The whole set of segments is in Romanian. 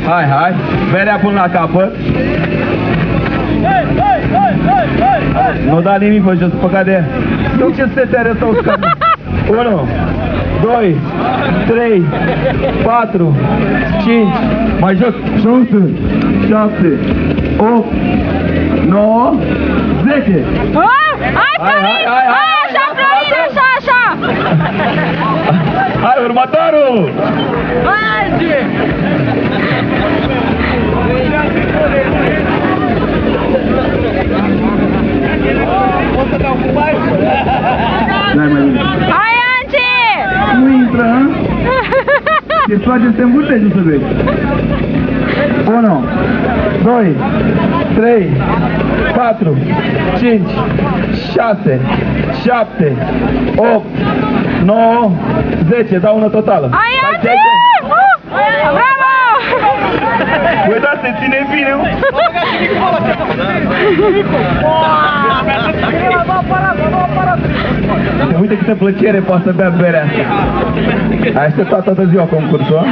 Hai, hai, berea până la capăt. Nu da nimic, fă jos, păcat de ea. Nu ce setare ăsta o scară. 1, 2, 3, 4, 5, mai jos, 6, 7, 8, 9, 10. Hai, așa, Florin, așa. Hai, următorul! Haide! N-ai mai bine. Hai, Anci! Nu intră, hă? Ți-ți place să te învârtești, nu să vezi. 1, 2, 3, 4, 5, 6, 7, 8, 9, 10. Dau una totală. Hai, Anci! Bravo! Băi, da, se ține bine, mă. Uite câtă plăcere poate să bea berea asta. Ai așteptat toată ziua concursul, a?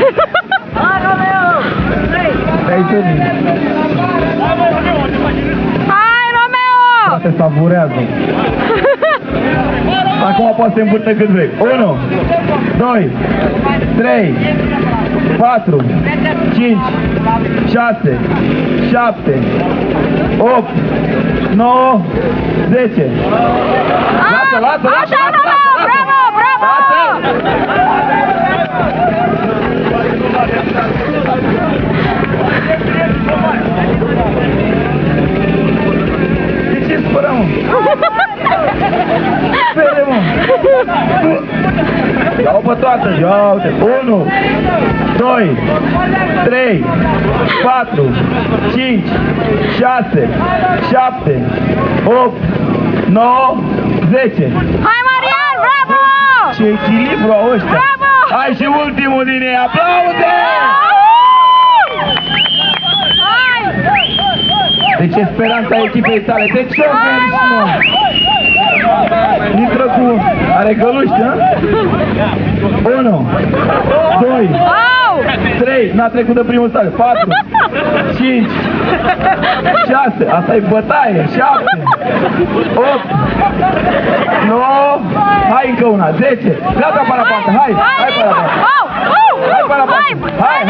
Te-ai întâlnit. Hai, Romeo! Frate, savurează. Acum poți să te învârte cât vrei. 1, 2, 3, 4, 5, 6, 7, 8, 9, 10. Lasă! Așa, Romeo! Bravo! De ce spărăm, mă? Spere, mă! Ia-o pe toată! Ia uite! 1, 2, 3, 4, 5, 6, 7, 8, 9, 10. Hai, Marian! Bravo! Ce echilibru au ăștia! Bravo! Hai și ultimul din ei! Aplauze! Hai! De ce speranța echipei tale? De ce o veniți, mă? Intră cu... Are găluși, da? 1, 2, 3, n-a trecut de primul stadiu, 4, 5, 6, asta e bătaie, 7, 8, 9, hai încă una, 10, gata parapanta, hai parapanta, hai parapanta, hai!